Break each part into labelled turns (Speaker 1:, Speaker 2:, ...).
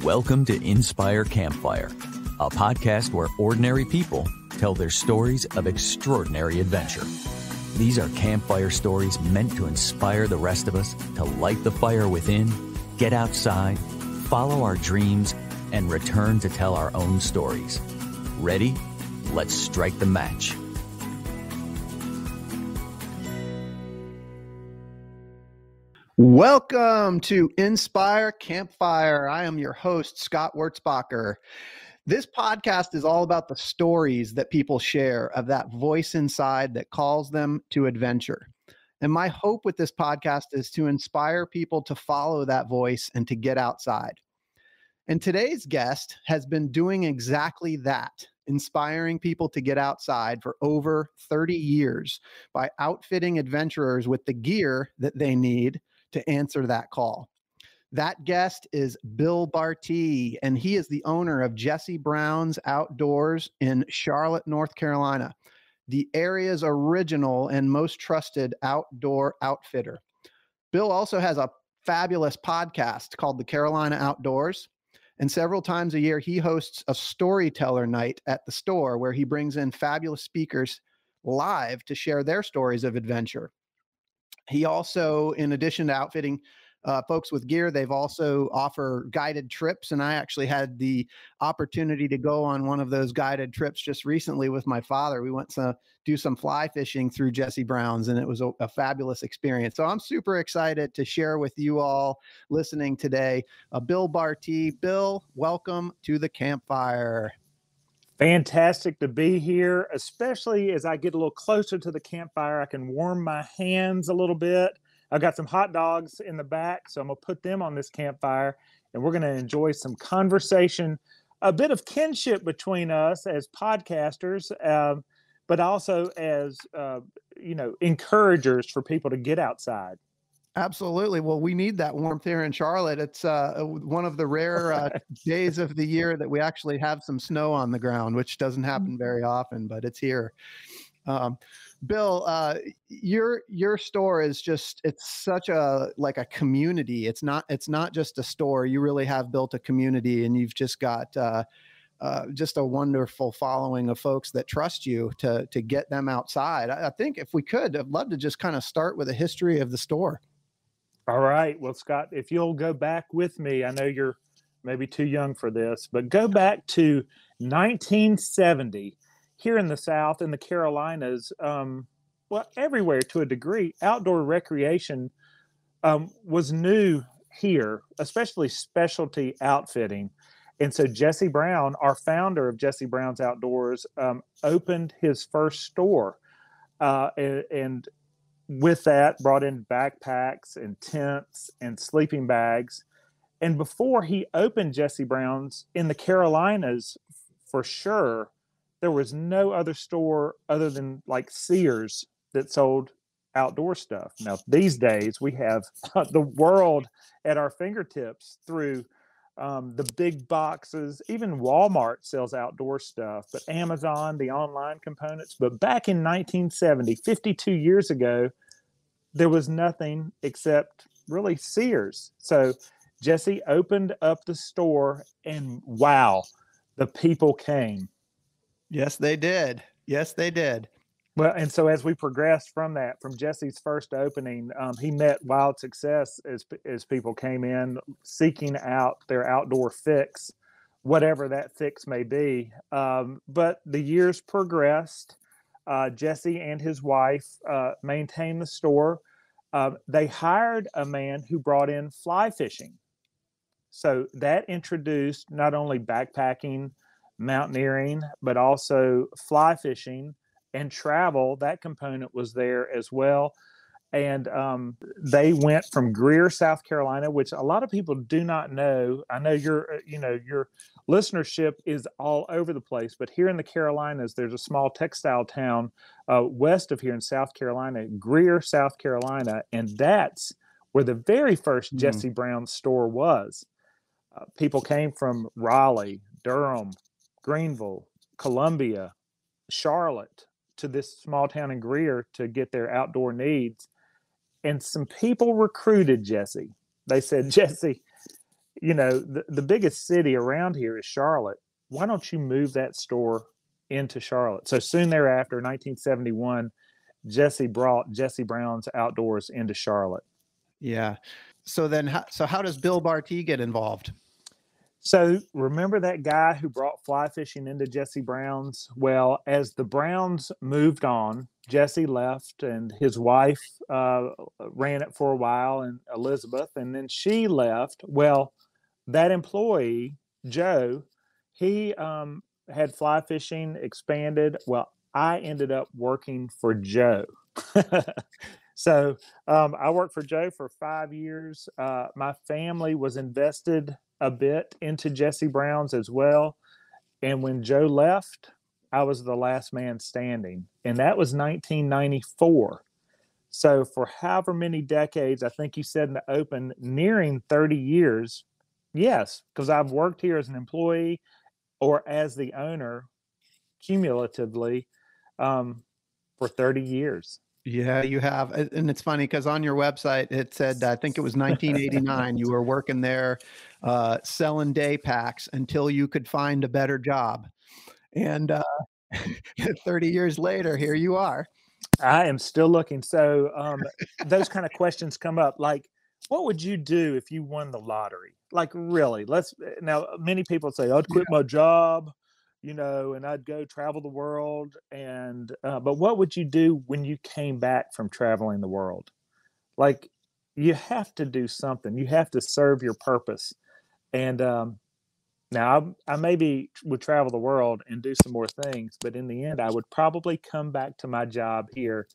Speaker 1: Welcome to Inspire Campfire, a podcast where ordinary people tell their stories of extraordinary adventure. These are campfire stories meant to inspire the rest of us to light the fire within, get outside, follow our dreams, and return to tell our own stories. Ready? Let's strike the match.
Speaker 2: Welcome to Inspire Campfire. I am your host, Scott Wurtzbacher. This podcast is all about the stories that people share of that voice inside that calls them to adventure. And my hope with this podcast is to inspire people to follow that voice and to get outside. And today's guest has been doing exactly that, inspiring people to get outside for over 30 years by outfitting adventurers with the gear that they need to answer that call. That guest is Bill Bartee, and he is the owner of Jesse Brown's Outdoors in Charlotte, North Carolina, the area's original and most trusted outdoor outfitter. Bill also has a fabulous podcast called The Carolina Outdoors, and several times a year he hosts a storyteller night at the store where he brings in fabulous speakers live to share their stories of adventure. He also, in addition to outfitting folks with gear, they've also offer guided trips. And I actually had the opportunity to go on one of those guided trips just recently with my father. We went to do some fly fishing through Jesse Brown's, and it was a fabulous experience. So I'm super excited to share with you all listening today, Bill Bartee. Bill, welcome to the campfire.
Speaker 3: Fantastic to be here, especially as I get a little closer to the campfire. I can warm my hands a little bit. I've got some hot dogs in the back, so I'm going to put them on this campfire, and we're going to enjoy some conversation, a bit of kinship between us as podcasters, but also as, encouragers for people to get outside.
Speaker 2: Absolutely. Well, we need that warmth here in Charlotte. It's one of the rare days of the year that we actually have some snow on the ground, which doesn't happen very often, but it's here. Bill, your store is it's such a community. It's not just a store. You really have built a community, and you've just got just a wonderful following of folks that trust you to get them outside. I think if we could, I'd love to just kind of start with a history of the store.
Speaker 3: All right. Well, Scott, if you'll go back with me, I know you're maybe too young for this, but go back to 1970 here in the South, in the Carolinas, everywhere to a degree, outdoor recreation was new here, especially specialty outfitting. And so Jesse Brown, our founder of Jesse Brown's Outdoors, opened his first store, and with that, brought in backpacks and tents and sleeping bags. And before he opened Jesse Brown's in the Carolinas, for sure, there was no other store other than like Sears that sold outdoor stuff. Now, these days, we have the world at our fingertips through the big boxes. Even Walmart sells outdoor stuff, but Amazon, the online components. But back in 1970, 52 years ago, there was nothing except really Sears. So Jesse opened up the store, and wow, the people came.
Speaker 2: Yes, they did. Yes, they did.
Speaker 3: Well, and so as we progressed from Jesse's first opening, he met wild success as people came in seeking out their outdoor fix, whatever that fix may be. But the years progressed. Jesse and his wife maintained the store. They hired a man who brought in fly fishing. So that introduced not only backpacking, mountaineering, but also fly fishing and travel. That component was there as well. And they went from Greer, South Carolina, which a lot of people do not know. I know your listenership is all over the place, but here in the Carolinas, there's a small textile town west of here in South Carolina, Greer, South Carolina, and that's where the very first Jesse Brown store was. People came from Raleigh, Durham, Greenville, Columbia, Charlotte to this small town in Greer to get their outdoor needs. And some people recruited Jesse. They said, Jesse, the biggest city around here is Charlotte. Why don't you move that store into Charlotte? So soon thereafter, 1971, Jesse brought Jesse Brown's Outdoors into Charlotte.
Speaker 2: Yeah. So then, how does Bill Bartee get involved?
Speaker 3: So remember that guy who brought fly fishing into Jesse Brown's? Well, as the Browns moved on, Jesse left and his wife ran it for a while, and Elizabeth, and then she left. Well, that employee, Joe, he had fly fishing expanded. Well, I ended up working for Joe. So I worked for Joe for 5 years. My family was invested a bit into Jesse Brown's as well. And when Joe left, I was the last man standing. And that was 1994. So for however many decades, I think you said in the open, nearing 30 years, yes, because I've worked here as an employee or as the owner cumulatively for 30 years.
Speaker 2: Yeah, you have. And it's funny because on your website, it said, I think it was 1989, you were working there selling day packs until you could find a better job. And 30 years later, here you are.
Speaker 3: I am still looking. So those kind of questions come up, like, what would you do if you won the lottery? Like, really? Now, many people say, I'd quit my job, and I'd go travel the world. But what would you do when you came back from traveling the world? Like, you have to do something. You have to serve your purpose. And now I maybe would travel the world and do some more things, but in the end, I would probably come back to my job here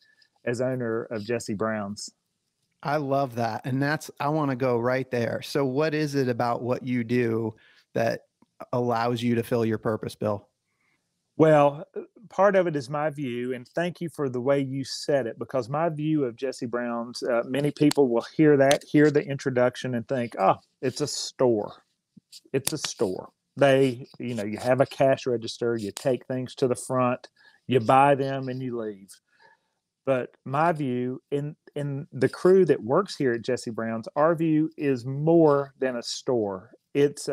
Speaker 3: as owner of Jesse Brown's.
Speaker 2: I love that. And I want to go right there. So what is it about what you do that allows you to fill your purpose, Bill?
Speaker 3: Well, part of it is my view, and thank you for the way you said it, because my view of Jesse Brown's, many people will hear the introduction and think, oh, it's a store. It's a store. You have a cash register, you take things to the front, you buy them and you leave. But my view in the crew that works here at Jesse Brown's, our view is more than a store. It's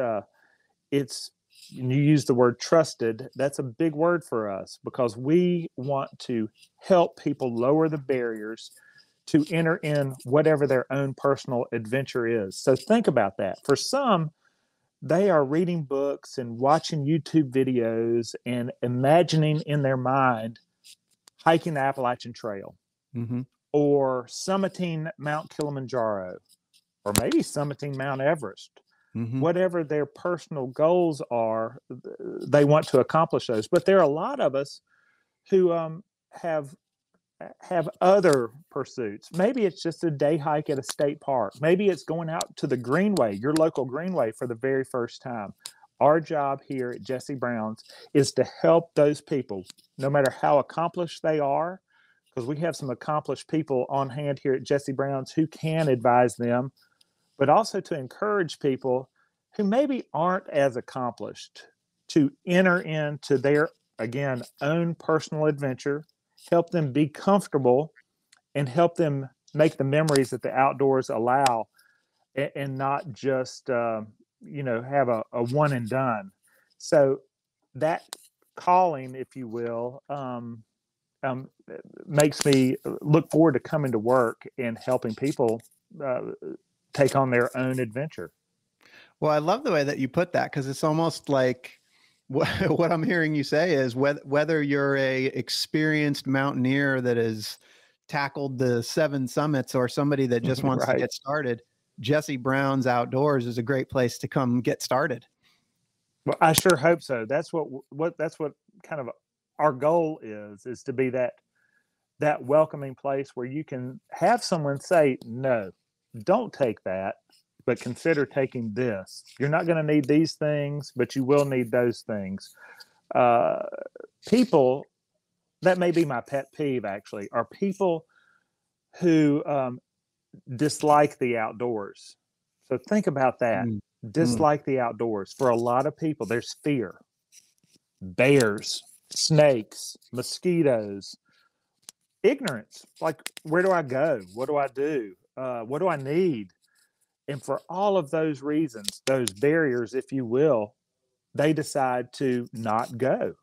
Speaker 3: you use the word trusted. That's a big word for us because we want to help people lower the barriers to enter in whatever their own personal adventure is. So think about that. For some, they are reading books and watching YouTube videos and imagining in their mind hiking the Appalachian Trail, or summiting Mount Kilimanjaro, or maybe summiting Mount Everest. Whatever their personal goals are, they want to accomplish those. But there are a lot of us who have other pursuits. Maybe it's just a day hike at a state park. Maybe it's going out to the Greenway, your local Greenway, for the very first time. Our job here at Jesse Brown's is to help those people, no matter how accomplished they are, because we have some accomplished people on hand here at Jesse Brown's who can advise them, but also to encourage people who maybe aren't as accomplished to enter into their, again, own personal adventure, help them be comfortable, and help them make the memories that the outdoors allow, and not just, have a one and done. So that calling, if you will, makes me look forward to coming to work and helping people take on their own adventure.
Speaker 2: Well, I love the way that you put that, because it's almost like what I'm hearing you say is whether you're a experienced mountaineer that has tackled the 7 summits or somebody that just wants to get started, Jesse Brown's Outdoors is a great place to come get started.
Speaker 3: Well, I sure hope so. That's what kind of our goal is to be that welcoming place where you can have someone say, no, don't take that, but consider taking this. You're not going to need these things, but you will need those things. People, that may be my pet peeve, actually, are people who dislike the outdoors. So think about that. Dislike the outdoors. For a lot of people, there's fear. Bears, snakes, mosquitoes, ignorance. Like, where do I go? What do I do? What do I need? And for all of those reasons, those barriers, if you will, they decide to not go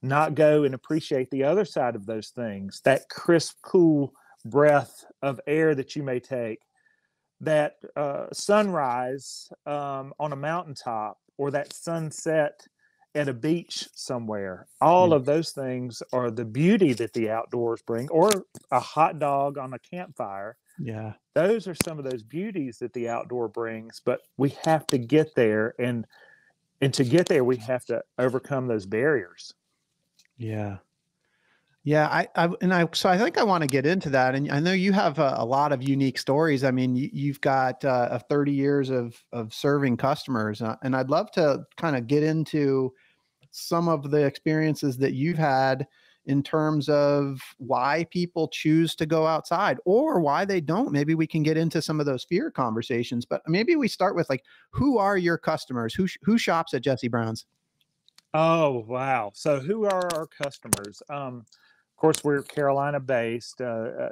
Speaker 3: and appreciate the other side of those things, that crisp, cool breath of air that you may take, that sunrise on a mountaintop, or that sunset at a beach somewhere. All of those things are the beauty that the outdoors bring, or a hot dog on a campfire.
Speaker 2: Yeah.
Speaker 3: Those are some of those beauties that the outdoor brings, but we have to get there. And to get there, we have to overcome those barriers.
Speaker 2: Yeah. Yeah. So I think I want to get into that. And I know you have a lot of unique stories. I mean, you've got 30 years of serving customers, and I'd love to kind of get into some of the experiences that you've had in terms of why people choose to go outside or why they don't. Maybe we can get into some of those fear conversations, but maybe we start with, like, who are your customers? Who shops at Jesse Brown's?
Speaker 3: Oh, wow. So who are our customers? Of course, we're Carolina based.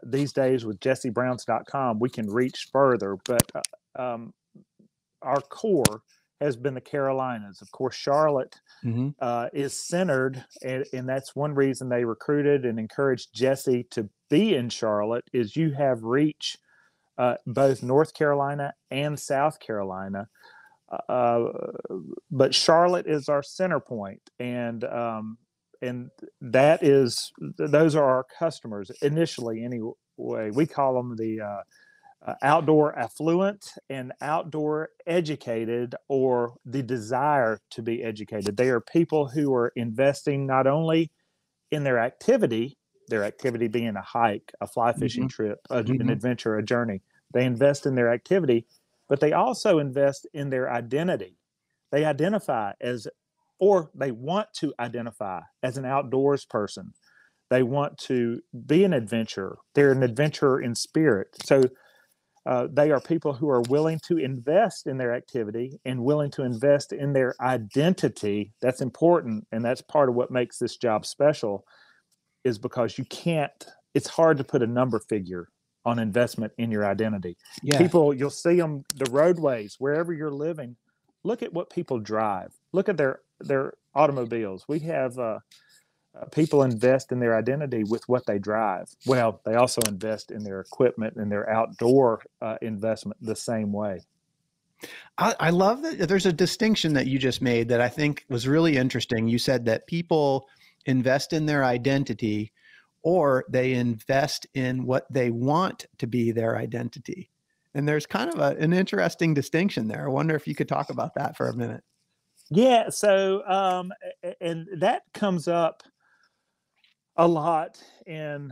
Speaker 3: These days with jessebrowns.com, we can reach further, but our core has been the Carolinas. Of course, Charlotte is centered, and that's one reason they recruited and encouraged Jesse to be in Charlotte, is you have reach both North Carolina and South Carolina. But Charlotte is our center point, and those are our customers initially. Anyway, we call them the outdoor affluent and outdoor educated, or the desire to be educated. They are people who are investing not only in their activity being a hike, a fly fishing trip, an adventure, a journey. They invest in their activity, but they also invest in their identity. They identify as, or they want to identify as, an outdoors person. They want to be an adventurer. They're an adventurer in spirit. So they are people who are willing to invest in their activity and willing to invest in their identity. That's important. And that's part of what makes this job special, is because it's hard to put a number figure on investment in your identity. Yeah. People, you'll see them, the roadways, wherever you're living, look at what people drive. Look at their automobiles. We have people invest in their identity with what they drive. Well, they also invest in their equipment and their outdoor investment the same way.
Speaker 2: I love that there's a distinction that you just made that I think was really interesting. You said that people invest in their identity, or they invest in what they want to be their identity. And there's kind of an interesting distinction there. I wonder if you could talk about that for a minute.
Speaker 3: Yeah. So, and that comes up a lot in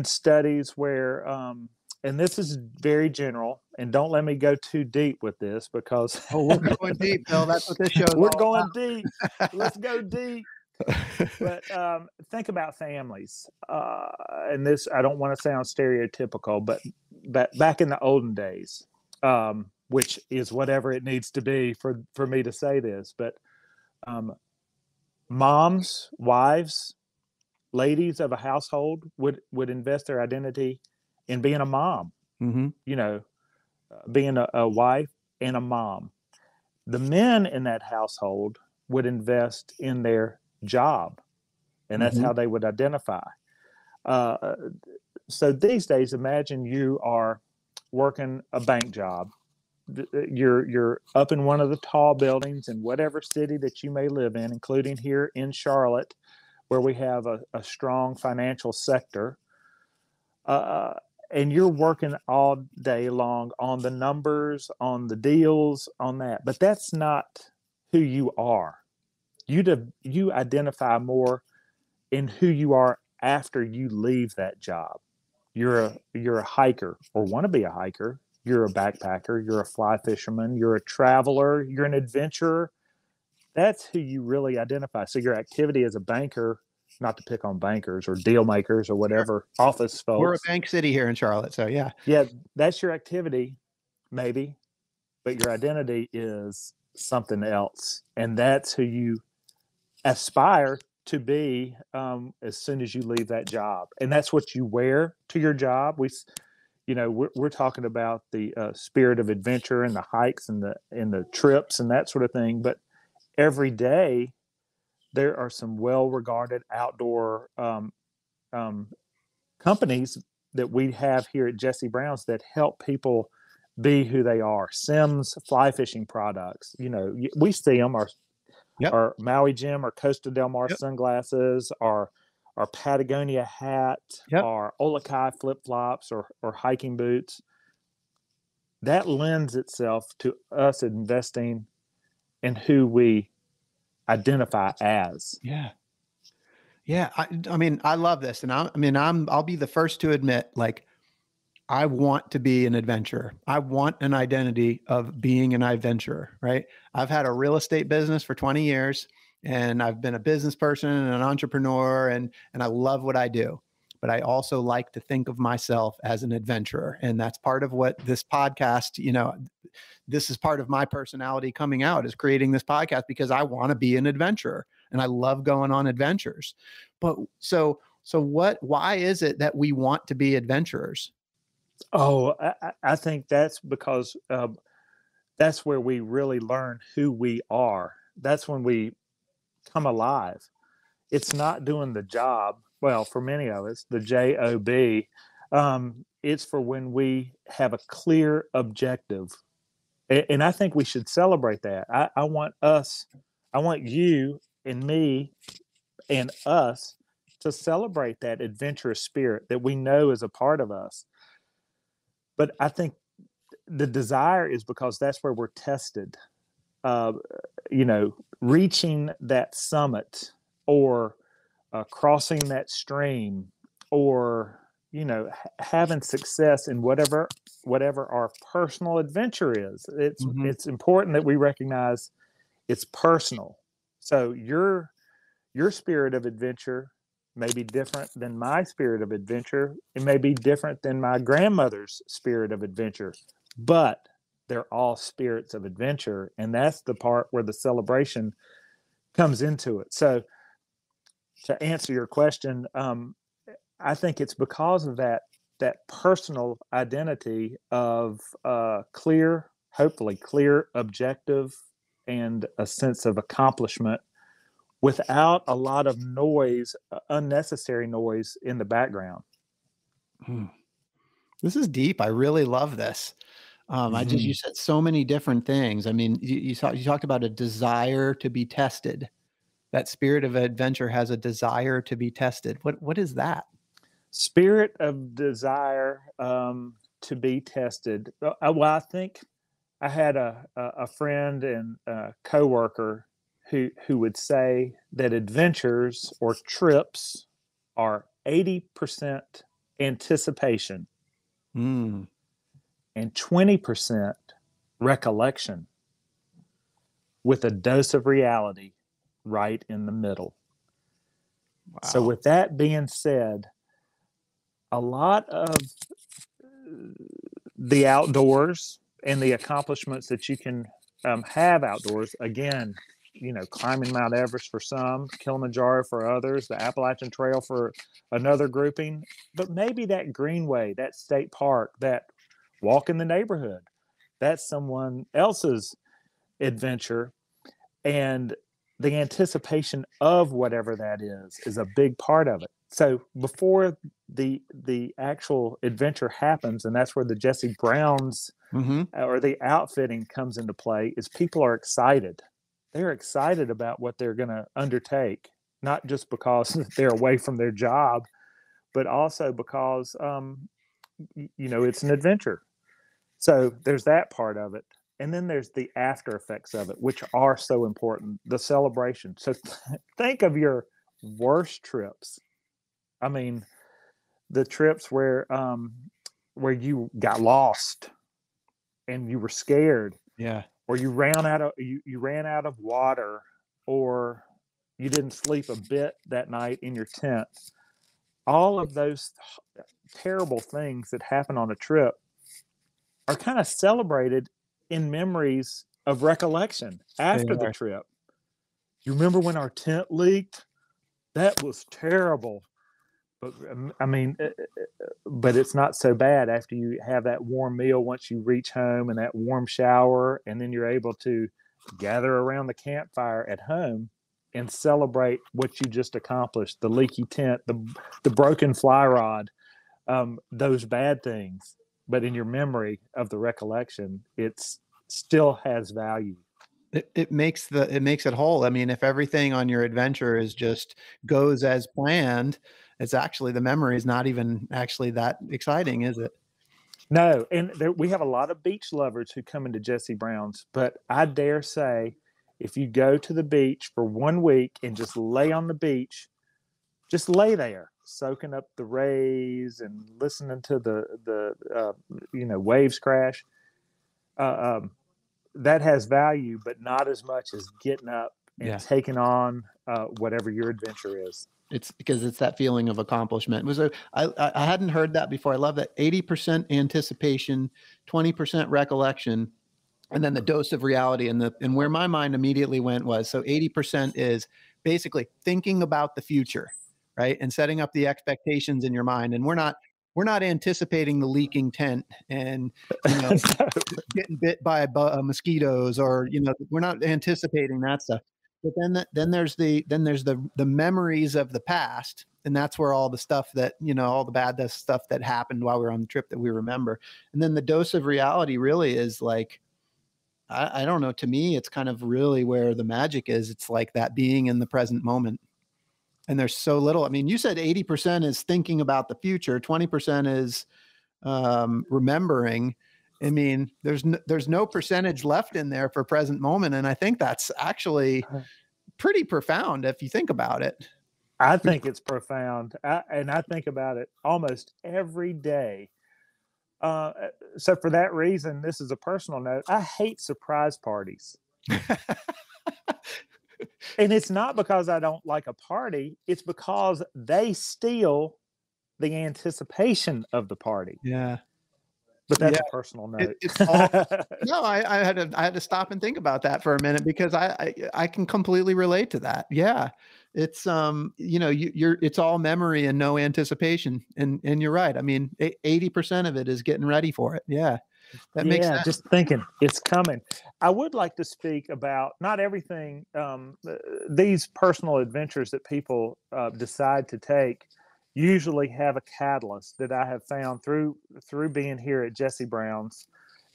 Speaker 3: studies where, and this is very general, and don't let me go too deep with this, because
Speaker 2: we're going deep, Bill. That's what this show is.
Speaker 3: We're going deep. Let's go deep. But think about families, and this, I don't want to sound stereotypical, but back in the olden days, which is whatever it needs to be for me to say this, but moms, wives, ladies of a household would invest their identity in being a mom, being a wife and a mom. The men in that household would invest in their job, and that's how they would identify. So these days, imagine you are working a bank job. You're up in one of the tall buildings in whatever city that you may live in, including here in Charlotte, where we have a strong financial sector. And you're working all day long on the numbers, on the deals, on that. But that's not who you are. You identify more in who you are after you leave that job. You're a hiker, or want to be a hiker. You're a backpacker. You're a fly fisherman. You're a traveler. You're an adventurer. That's who you really identify. So your activity as a banker, not to pick on bankers or deal makers or whatever, office folks.
Speaker 2: We're a bank city here in Charlotte, so yeah.
Speaker 3: Yeah, that's your activity, maybe, but your identity is something else. And that's who you aspire to be as soon as you leave that job. And that's what you wear to your job. we're talking about the spirit of adventure and the hikes and the trips and that sort of thing. But every day there are some well-regarded outdoor companies that we have here at Jesse Brown's that help people be who they are. Simms fly fishing products, we see them,
Speaker 2: Yep.
Speaker 3: our Maui Jim or Costa Del Mar
Speaker 2: Yep.
Speaker 3: sunglasses, our Patagonia hat,
Speaker 2: Yep.
Speaker 3: our Olakai flip-flops or hiking boots. That lends itself to us investing in who we identify as.
Speaker 2: Yeah. Yeah. I mean, I love this. And I'll be the first to admit, like, I want to be an adventurer. I want an identity of being an adventurer, right? I've had a real estate business for 20 years and I've been a business person and an entrepreneur and I love what I do. But I also like to think of myself as an adventurer. And that's part of what this podcast, this is part of my personality coming out, is creating this podcast because I want to be an adventurer and I love going on adventures. But why is it that we want to be adventurers?
Speaker 3: Oh, I think that's because that's where we really learn who we are. That's when we come alive. It's not doing the job. Well, for many of us, the job. It's for when we have a clear objective. And I think we should celebrate that. I want you and me and us to celebrate that adventurous spirit that we know is a part of us. But I think the desire is because that's where we're tested. Reaching that summit or crossing that stream or, having success in whatever our personal adventure is. It's important that we recognize it's personal. So your spirit of adventure may be different than my spirit of adventure. It may be different than my grandmother's spirit of adventure, but they're all spirits of adventure. And that's the part where the celebration comes into it. So to answer your question, I think it's because of that personal identity of hopefully clear objective and a sense of accomplishment without a lot of noise, unnecessary noise in the background.
Speaker 2: This is deep. I really love this. You said so many different things. I mean, you talked about a desire to be tested. That spirit of adventure has a desire to be tested. What is that?
Speaker 3: Spirit of desire to be tested. Well, I think I had a friend and a coworker who would say that adventures or trips are 80% anticipation and 20% recollection with a dose of reality right in the middle. Wow. So with that being said, a lot of the outdoors and the accomplishments that you can have outdoors, again, climbing Mount Everest for some, Kilimanjaro for others, the Appalachian Trail for another grouping, but maybe that greenway, that state park, that walk in the neighborhood, that's someone else's adventure. And the anticipation of whatever that is a big part of it. So before the actual adventure happens, and that's where the Jesse Brown's or the outfitting comes into play, is people are excited. They're excited about what they're going to undertake, not just because they're away from their job, but also because, it's an adventure. So there's that part of it. And then there's the after effects of it, which are so important, the celebration. So think of your worst trips. I mean, the trips where you got lost and you were scared.
Speaker 2: Yeah.
Speaker 3: Or you ran out of water, or you didn't sleep a bit that night in your tent. All of those terrible things that happen on a trip are kind of celebrated in memories of recollection after the trip. You remember when our tent leaked? That was terrible. But I mean, but it's not so bad after you have that warm meal once you reach home and that warm shower, and then you're able to gather around the campfire at home and celebrate what you just accomplished, the leaky tent, the broken fly rod, those bad things. But in your memory of the recollection, it's still has value.
Speaker 2: It makes it whole. I mean, if everything on your adventure is just goes as planned, it's actually the memory is not even actually that exciting, is it?
Speaker 3: No, and we have a lot of beach lovers who come into Jesse Brown's, but I dare say if you go to the beach for 1 week and just lay on the beach, just lay there, soaking up the rays and listening to the waves crash, that has value, but not as much as getting up and taking on whatever your adventure is.
Speaker 2: It's because it's that feeling of accomplishment. I hadn't heard that before. I love that 80% anticipation, 20% recollection, and then the dose of reality. And where my mind immediately went was, so 80% is basically thinking about the future, right? And setting up the expectations in your mind. And we're not anticipating the leaking tent and getting bit by mosquitoes, or we're not anticipating that stuff. But then there's the memories of the past, and that's where all the stuff that all the bad stuff that happened while we were on the trip that we remember. And then the dose of reality really is like, I don't know. To me, it's kind of really where the magic is. It's like that being in the present moment. And there's so little. I mean, you said 80% is thinking about the future, 20% is remembering. I mean, there's no percentage left in there for present moment. And I think that's actually pretty profound if you think about it.
Speaker 3: I think it's profound. And I think about it almost every day. So for that reason, this is a personal note. I hate surprise parties. And it's not because I don't like a party. It's because they steal the anticipation of the party.
Speaker 2: Yeah.
Speaker 3: But that's a personal note.
Speaker 2: No, I had to stop and think about that for a minute, because I can completely relate to that. Yeah. It's it's all memory and no anticipation. And you're right. I mean, 80% of it is getting ready for it. Yeah. That makes sense.
Speaker 3: Just thinking it's coming. I would like to speak about not everything, these personal adventures that people decide to take usually have a catalyst that I have found through being here at Jesse Brown's.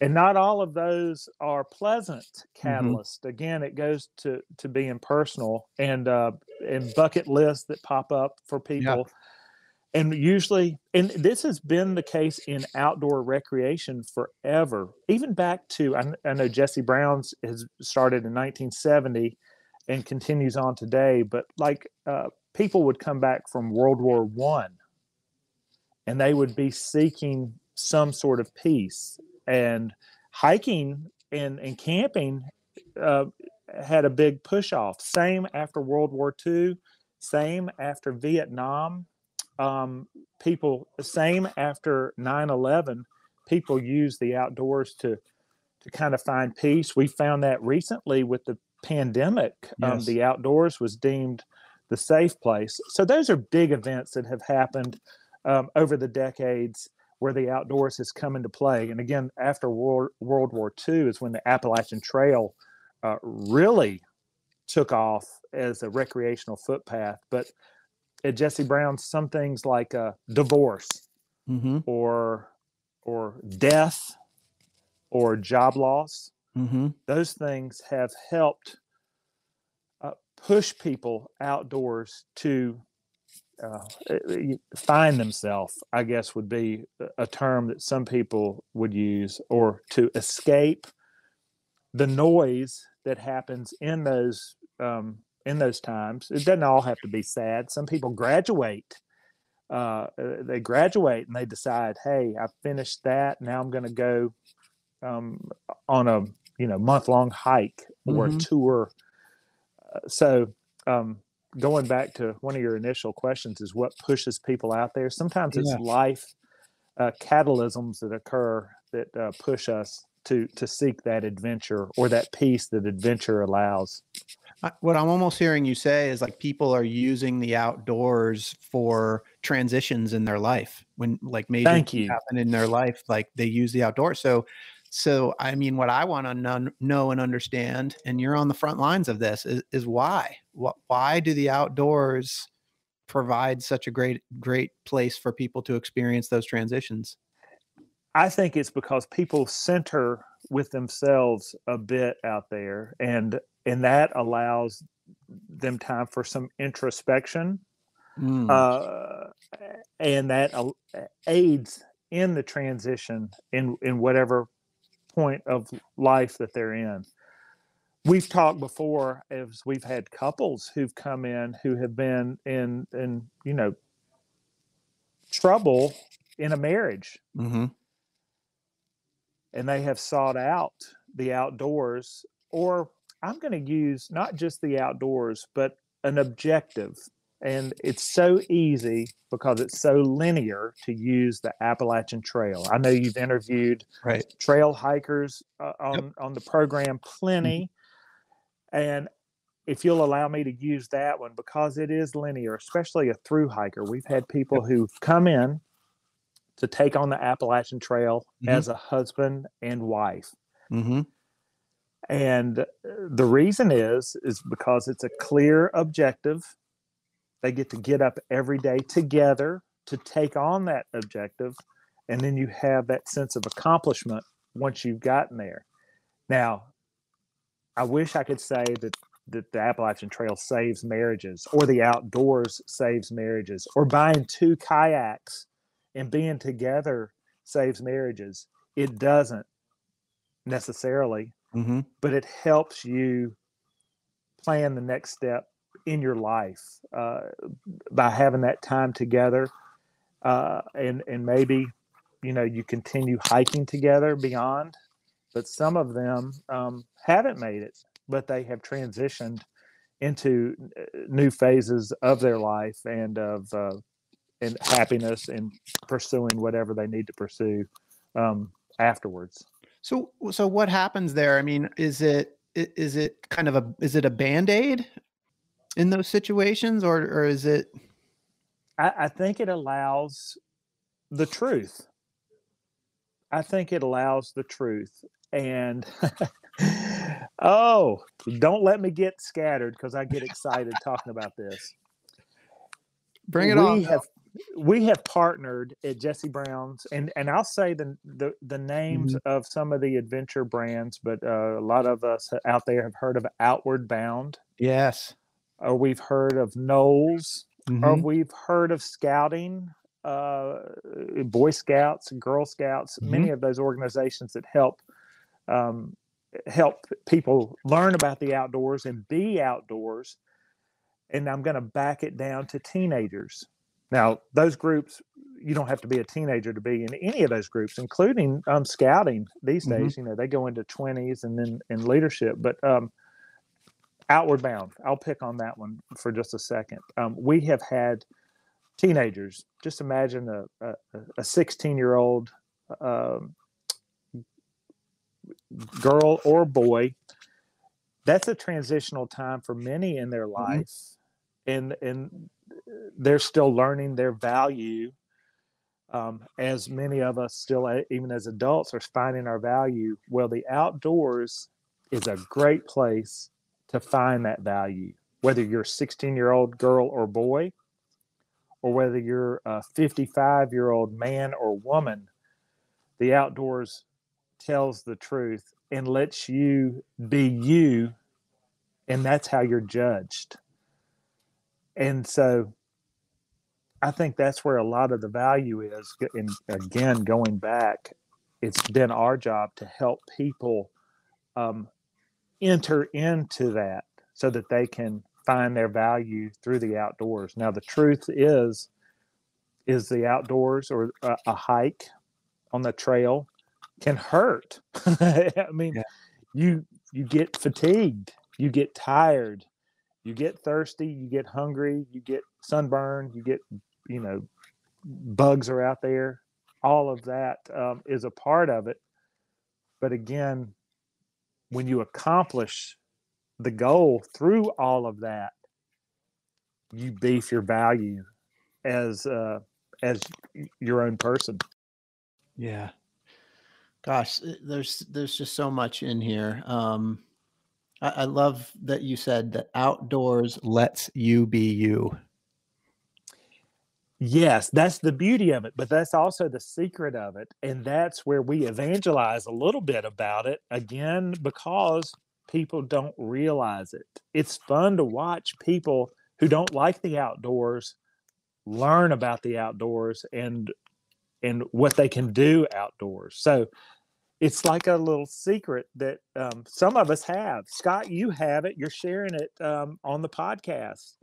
Speaker 3: And not all of those are pleasant catalysts. Mm-hmm. Again, it goes to being personal and bucket lists that pop up for people. Yeah. And usually, and this has been the case in outdoor recreation forever, even back to, I know Jesse Brown's has started in 1970 and continues on today, but like people would come back from World War I and they would be seeking some sort of peace, and hiking and camping had a big push off. Same after World War II, same after Vietnam. Same after 9/11, people use the outdoors to kind of find peace. We found that recently with the pandemic. Yes. The outdoors was deemed the safe place. So those are big events that have happened over the decades where the outdoors has come into play. And again, after World War II is when the Appalachian Trail really took off as a recreational footpath. But at Jesse Brown's, some things like divorce, mm-hmm. or death or job loss, mm-hmm. those things have helped push people outdoors to find themselves, I guess would be a term that some people would use, or to escape the noise that happens in those times. It doesn't all have to be sad. Some people graduate. They graduate and they decide, hey, I finished that. Now I'm going to go on a month-long hike or mm-hmm. a tour. So going back to one of your initial questions is what pushes people out there. Sometimes it's life catalysms that occur that push us to seek that adventure or that peace that adventure allows.
Speaker 2: What I'm almost hearing you say is like people are using the outdoors for transitions in their life when like major
Speaker 3: Thank
Speaker 2: things
Speaker 3: you.
Speaker 2: happen in their life, like they use the outdoors. So I mean, what I want to know and understand, and you're on the front lines of this, is why? Why do the outdoors provide such a great place for people to experience those transitions?
Speaker 3: I think it's because people center with themselves a bit out there, and that allows them time for some introspection,
Speaker 2: Mm,
Speaker 3: uh, and that aids in the transition in whatever point of life that they're in. We've talked before as we've had couples who've come in who have been in trouble in a marriage,
Speaker 2: mm-hmm.
Speaker 3: and they have sought out the outdoors, or I'm going to use not just the outdoors, but an objective. And it's so easy because it's so linear to use the Appalachian Trail. I know you've interviewed
Speaker 2: Right.
Speaker 3: trail hikers
Speaker 2: Yep.
Speaker 3: on the program plenty. And if you'll allow me to use that one, because it is linear, especially a through hiker, we've had people
Speaker 2: Yep.
Speaker 3: who've come in to take on the Appalachian Trail
Speaker 2: Mm-hmm.
Speaker 3: as a husband and wife.
Speaker 2: Mm-hmm.
Speaker 3: And the reason is because it's a clear objective. They get up every day together to take on that objective. And then you have that sense of accomplishment once you've gotten there. Now, I wish I could say that the Appalachian Trail saves marriages, or the outdoors saves marriages, or buying 2 kayaks and being together saves marriages. It doesn't necessarily,
Speaker 2: Mm-hmm.
Speaker 3: but it helps you plan the next step in your life by having that time together, and maybe you continue hiking together beyond. But some of them haven't made it, but they have transitioned into new phases of their life and of and happiness and pursuing whatever they need to pursue afterwards.
Speaker 2: So what happens there? I mean, is it kind of is it a Band-Aid in those situations, or is it?
Speaker 3: I think it allows the truth. I think it allows the truth. And oh, don't let me get scattered because I get excited talking about this.
Speaker 2: Bring it on.
Speaker 3: We have partnered at Jesse Brown's, and I'll say the names
Speaker 2: Mm-hmm.
Speaker 3: of some of the adventure brands, but a lot of us out there have heard of Outward Bound,
Speaker 2: Yes.
Speaker 3: or we've heard of Knowles, or
Speaker 2: Mm-hmm.
Speaker 3: we've heard of Scouting, Boy Scouts, Girl Scouts,
Speaker 2: Mm-hmm.
Speaker 3: many of those organizations that um, help people learn about the outdoors and be outdoors. And I'm going to back it down to teenagers. Now, those groups, you don't have to be a teenager to be in any of those groups, including scouting these
Speaker 2: Mm-hmm.
Speaker 3: days. They go into 20s and then in leadership. But Outward Bound, I'll pick on that one for just a second. We have had teenagers. Just imagine a 16-year-old girl or boy. That's a transitional time for many in their
Speaker 2: Mm-hmm.
Speaker 3: life, and they're still learning their value. As many of us still, even as adults, are finding our value. Well, the outdoors is a great place to find that value, whether you're a 16-year-old girl or boy, or whether you're a 55-year-old man or woman. The outdoors tells the truth and lets you be you, and that's how you're judged. And so I think that's where a lot of the value is. And again, going back, it's been our job to help people enter into that so that they can find their value through the outdoors. Now, the truth is the outdoors, or a hike on the trail, can hurt. I mean,
Speaker 2: Yeah.
Speaker 3: you get fatigued, you get tired, you get thirsty, you get hungry, you get sunburned, you get bugs are out there. All of that is a part of it. But again, when you accomplish the goal through all of that, you beef your value as your own person.
Speaker 2: Yeah. Gosh, there's just so much in here. I love that you said that outdoors lets you be you.
Speaker 3: Yes, that's the beauty of it, but that's also the secret of it. And that's where we evangelize a little bit about it, again, because people don't realize it. It's fun to watch people who don't like the outdoors learn about the outdoors and what they can do outdoors. So it's like a little secret that some of us have. Scott, you have it. You're sharing it on the podcast.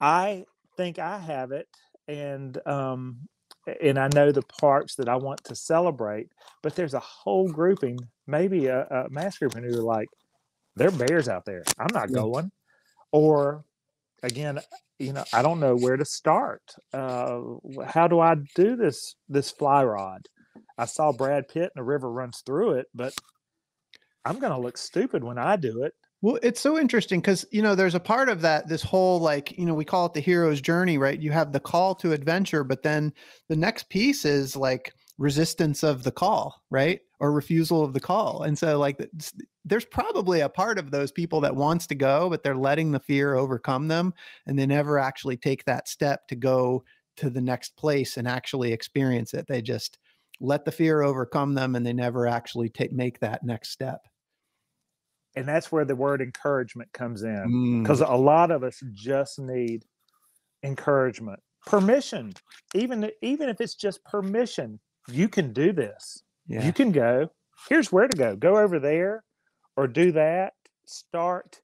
Speaker 3: I think I have it, and I know the parts that I want to celebrate. But there's a whole grouping, maybe a mass grouping, who are like, there are bears out there. I'm not going. Or again, I don't know where to start. How do I do this fly rod? I saw Brad Pitt and the river runs through it, but I'm going to look stupid when I do it.
Speaker 2: Well, it's so interesting because, there's a part of that, this whole, like, we call it the hero's journey, right? You have the call to adventure, but then the next piece is like resistance of the call, right? Or refusal of the call. And so like there's probably a part of those people that wants to go, but they're letting the fear overcome them. And they never actually take that step to go to the next place and actually experience it. They just let the fear overcome them and they never actually make that next step.
Speaker 3: And that's where the word encouragement comes in, because a lot of us just need encouragement, permission. Even if it's just permission, you can do this. Yeah. You can go. Here's where to go. Go over there, or do that. Start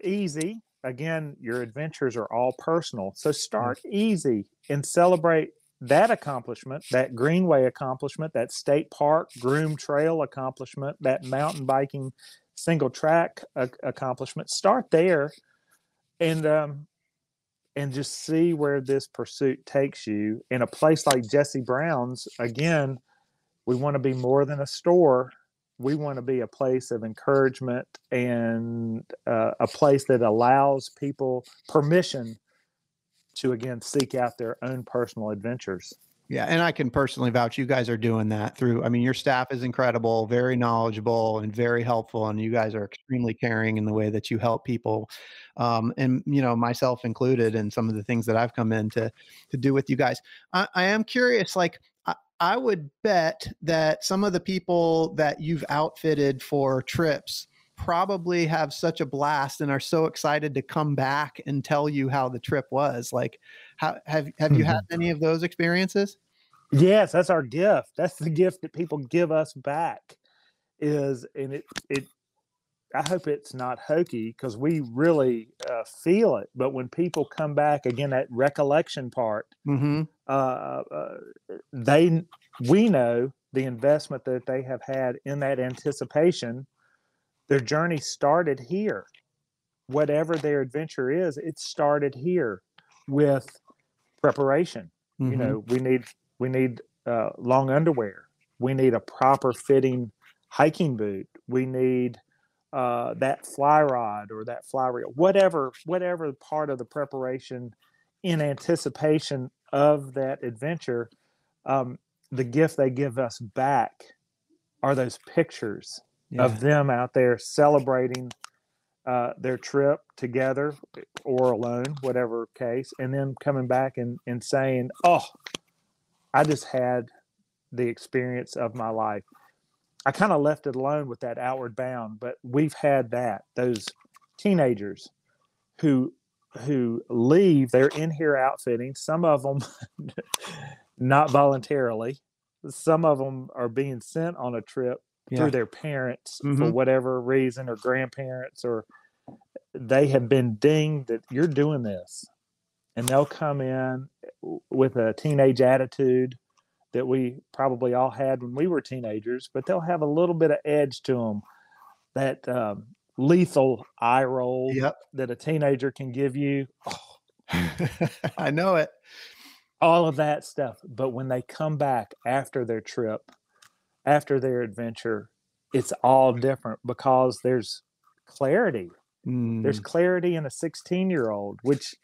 Speaker 3: easy. Again, your adventures are all personal, so start easy and celebrate that accomplishment, that Greenway accomplishment, that state park groom trail accomplishment, that mountain biking single track accomplishment. Start there, and just see where this pursuit takes you. In a place like Jesse Brown's, again, we want to be more than a store. We want to be a place of encouragement and a place that allows people permission to, again, seek out their own personal adventures.
Speaker 2: Yeah. And I can personally vouch, you guys are doing that your staff is incredible, very knowledgeable and very helpful. And you guys are extremely caring in the way that you help people. And, myself included, and some of the things that I've come in to do with you guys. I am curious, like, I would bet that some of the people that you've outfitted for trips probably have such a blast and are so excited to come back and tell you how the trip was. Like, how have you had any of those experiences?
Speaker 3: Yes, that's our gift. That's the gift that people give us back. I hope it's not hokey, because we really feel it. But when people come back, again, that recollection part, we know the investment that they have had in that anticipation. Their journey started here. Whatever their adventure is, it started here with preparation. We need long underwear. We need a proper fitting hiking boot. We need that fly rod or that fly reel, whatever part of the preparation in anticipation of that adventure. The gift they give us back are those pictures of them out there celebrating their trip together or alone, whatever case, and then coming back and saying, oh, I just had the experience of my life. I kind of left it alone with that Outward Bound, but we've had those teenagers who leave, they're in here outfitting, some of them not voluntarily, some of them are being sent on a trip through their parents for whatever reason, or grandparents, or they have been dinged that you're doing this, and they'll come in with a teenage attitude that we probably all had when we were teenagers, but they'll have a little bit of edge to them, that lethal eye roll that a teenager can give you. Oh.
Speaker 2: I know it.
Speaker 3: All of that stuff. But when they come back after their trip, after their adventure, it's all different, because there's clarity. There's clarity in a 16-year-old, which,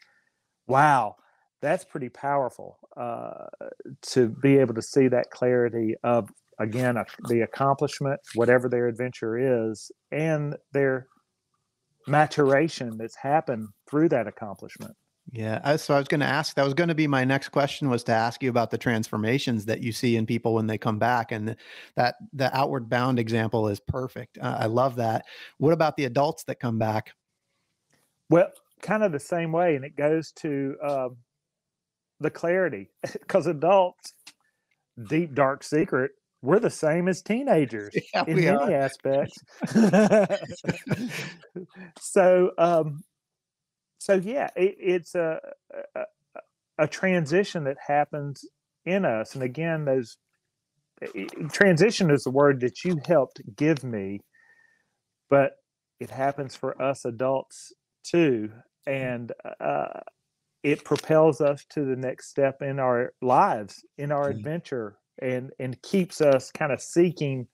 Speaker 3: wow, that's pretty powerful, to be able to see that clarity of, again, the accomplishment, whatever their adventure is, and their maturation that's happened through that accomplishment.
Speaker 2: Yeah. So I was going to ask, that was going to be my next question, was to ask you about the transformations that you see in people when they come back. And that the outward bound example is perfect. I love that. What about the adults that come back?
Speaker 3: Well, kind of the same way. And it goes to the clarity, because adults, deep, dark secret, we're the same as teenagers in many aspects. So, yeah, it's a transition that happens in us. And again, transition is the word that you helped give me, but it happens for us adults too. And it propels us to the next step in our lives, in our adventure, and keeps us kind of seeking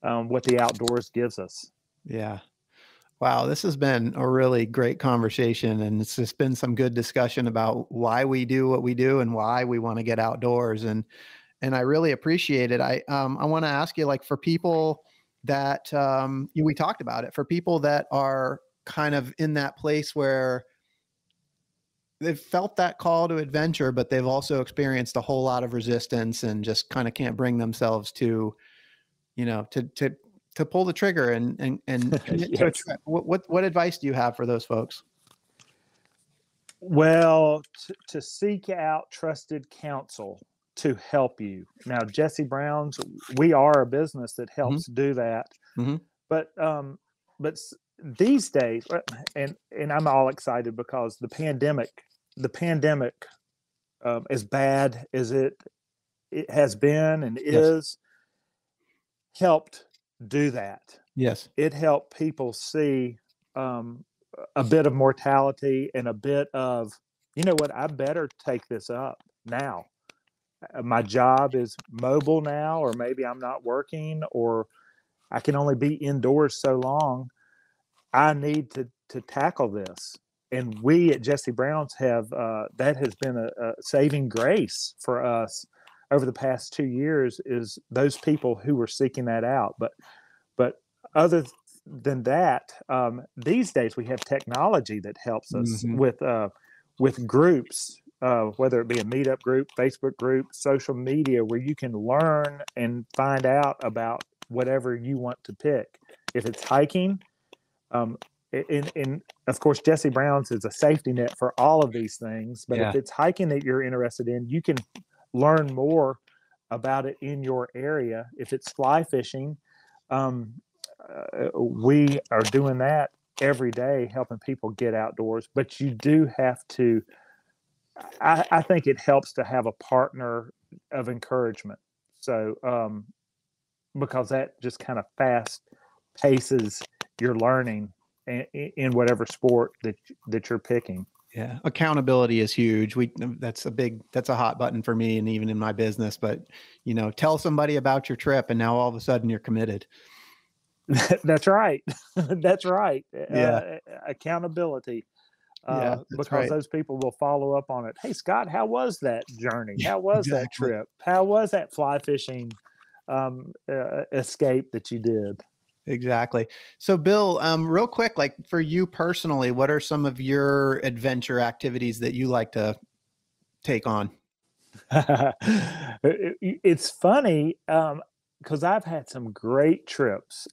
Speaker 3: what the outdoors gives us.
Speaker 2: Yeah. Wow, this has been a really great conversation, and it's just been some good discussion about why we do what we do and why we want to get outdoors, and I really appreciate it. I want to ask you, like, for people that we talked about it, for people that are kind of in that place where they've felt that call to adventure, but they've also experienced a whole lot of resistance and just kind of can't bring themselves to, to pull the trigger and commit to a trip. What advice do you have for those folks?
Speaker 3: Well, to seek out trusted counsel to help you. Now, Jesse Brown's, we are a business that helps do that. But these days, and I'm all excited because the pandemic, as bad as it has been and is, helped do that.
Speaker 2: Yes.
Speaker 3: It helped people see a bit of mortality and a bit of, you know what, I better take this up now. My job is mobile now, or maybe I'm not working, or I can only be indoors so long. I need to tackle this. And we at Jesse Brown's have, that has been a saving grace for us over the past 2 years, is those people who were seeking that out. But other than that, these days we have technology that helps us with groups, whether it be a meetup group, Facebook group, social media, where you can learn and find out about whatever you want to pick. If it's hiking, and of course, Jesse Brown's is a safety net for all of these things. But if it's hiking that you're interested in, you can learn more about it in your area. If it's fly fishing, we are doing that every day, helping people get outdoors. But you do have to, I think it helps to have a partner of encouragement. So, because that just kind of fast paces your learning in whatever sport that you're picking.
Speaker 2: Yeah. Accountability is huge. That's a hot button for me, and even in my business. But, tell somebody about your trip and now all of a sudden you're committed.
Speaker 3: That's right. That's right.
Speaker 2: Yeah.
Speaker 3: Accountability. Because
Speaker 2: right.
Speaker 3: those people will follow up on it. Hey, Scott, how was that journey? How was that trip? How was that fly fishing escape that you did?
Speaker 2: Exactly. So, Bill, real quick, like, for you personally, what are some of your adventure activities that you like to take on?
Speaker 3: It's funny, because I've had some great trips,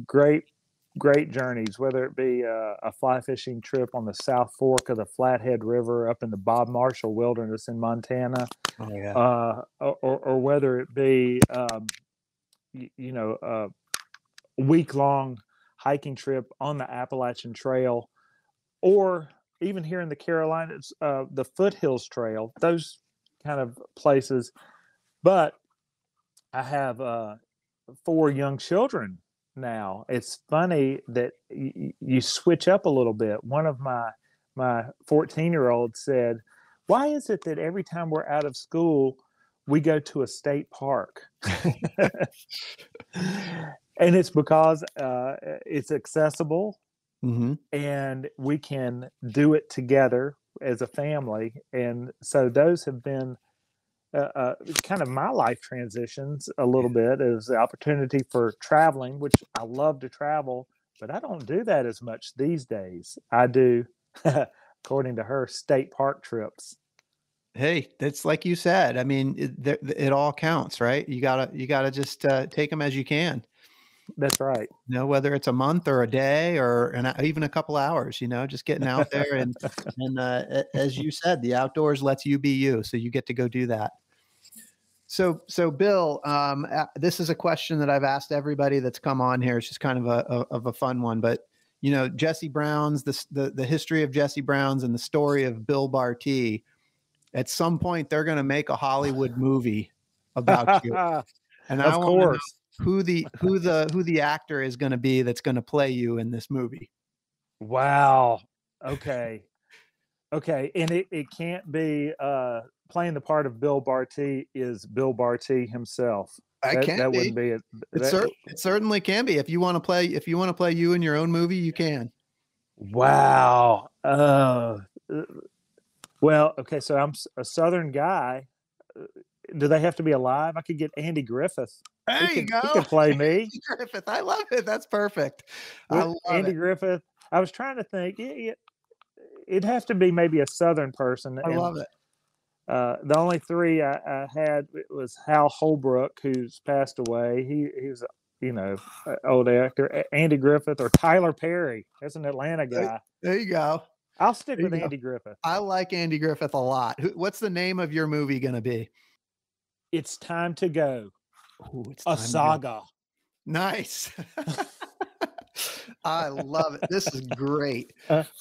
Speaker 3: great journeys, whether it be a fly fishing trip on the South Fork of the Flathead River up in the Bob Marshall Wilderness in Montana, or whether it be, a week-long hiking trip on the Appalachian Trail, or even here in the Carolinas, the Foothills Trail, those kind of places. But I have 4 young children now. It's funny that you switch up a little bit. One of my 14-year-old said, "Why is it that every time we're out of school, we go to a state park?" And it's because it's accessible,
Speaker 2: Mm-hmm.
Speaker 3: and we can do it together as a family. And so those have been kind of my life transitions a little bit, is the opportunity for traveling, which I love to travel, but I don't do that as much these days. I do, according to her, state park trips.
Speaker 2: Hey, that's like you said. I mean, it all counts, right? You gotta just take them as you can.
Speaker 3: That's right.
Speaker 2: You know, whether it's a month or a day or even a couple hours. You know, just getting out there and as you said, the outdoors lets you be you, so you get to go do that. So Bill, this is a question that I've asked everybody that's come on here. It's just kind of a fun one, but you know, Jesse Brown's the history of Jesse Brown's and the story of Bill Bartee. At some point, they're going to make a Hollywood movie about you, and I want to know who the actor is going to be that's going to play you in this movie.
Speaker 3: Wow. Okay. And it can't be playing the part of Bill Bartee is Bill Bartee himself. That wouldn't be it.
Speaker 2: It certainly can be. If you want to play you in your own movie, you can.
Speaker 3: Wow. Well, okay, so I'm a Southern guy. Do they have to be alive? I could get Andy Griffith.
Speaker 2: There you go.
Speaker 3: He could play me.
Speaker 2: Andy Griffith. I love it. That's perfect.
Speaker 3: Andy Griffith. I was trying to think. It'd have to be maybe a Southern person.
Speaker 2: I love it.
Speaker 3: The only three I had was Hal Holbrook, who's passed away. He's old actor. Andy Griffith or Tyler Perry. That's an Atlanta guy.
Speaker 2: There you go.
Speaker 3: I'll stick with Andy Griffith.
Speaker 2: I like Andy Griffith a lot. What's the name of your movie going to be?
Speaker 3: It's Time to Go.
Speaker 2: Ooh, it's
Speaker 3: a saga.
Speaker 2: Nice. I love it. This is great.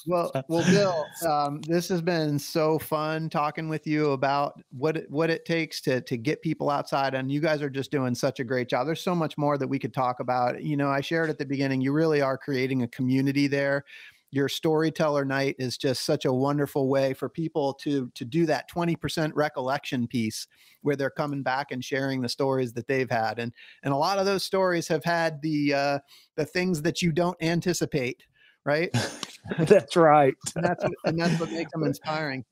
Speaker 2: Well, Bill, this has been so fun talking with you about what it takes to get people outside. And you guys are just doing such a great job. There's so much more that we could talk about. You know, I shared at the beginning, you really are creating a community there. Your storyteller night is just such a wonderful way for people to do that 20% recollection piece where they're coming back and sharing the stories that they've had. And a lot of those stories have had the things that you don't anticipate, right?
Speaker 3: That's right.
Speaker 2: and that's what makes them inspiring.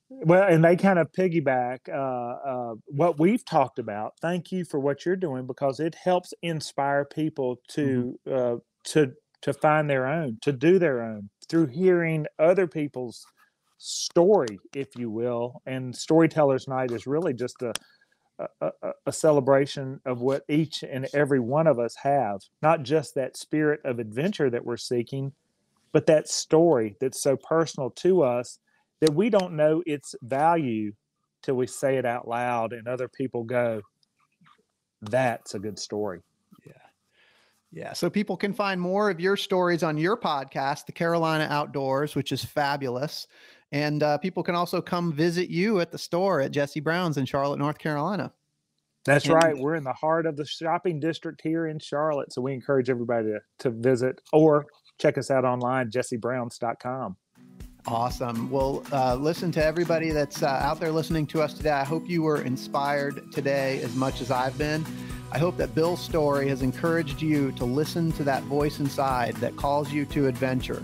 Speaker 3: Well, and they kind of piggyback what we've talked about. Thank you for what you're doing, because it helps inspire people to find their own, to do their own, through hearing other people's story, if you will. And Storytellers Night is really just a celebration of what each and every one of us have, not just that spirit of adventure that we're seeking, but that story that's so personal to us that we don't know its value till we say it out loud and other people go, that's a good story.
Speaker 2: Yeah. So people can find more of your stories on your podcast, The Carolina Outdoors, which is fabulous. And people can also come visit you at the store at Jesse Brown's in Charlotte, North Carolina.
Speaker 3: That's right. We're in the heart of the shopping district here in Charlotte. So we encourage everybody to visit or check us out online, jessebrowns.com.
Speaker 2: Awesome. Well, listen to everybody that's out there listening to us today. I hope you were inspired today as much as I've been. I hope that Bill's story has encouraged you to listen to that voice inside that calls you to adventure,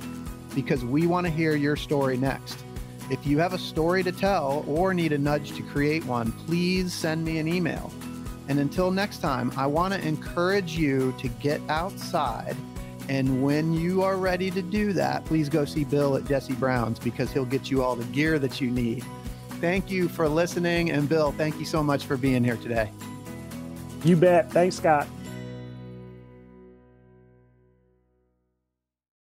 Speaker 2: because we want to hear your story next. If you have a story to tell or need a nudge to create one, please send me an email. And until next time, I want to encourage you to get outside. And when you are ready to do that, please go see Bill at Jesse Brown's, because he'll get you all the gear that you need. Thank you for listening. And Bill, thank you so much for being here today.
Speaker 3: You bet. Thanks, Scott.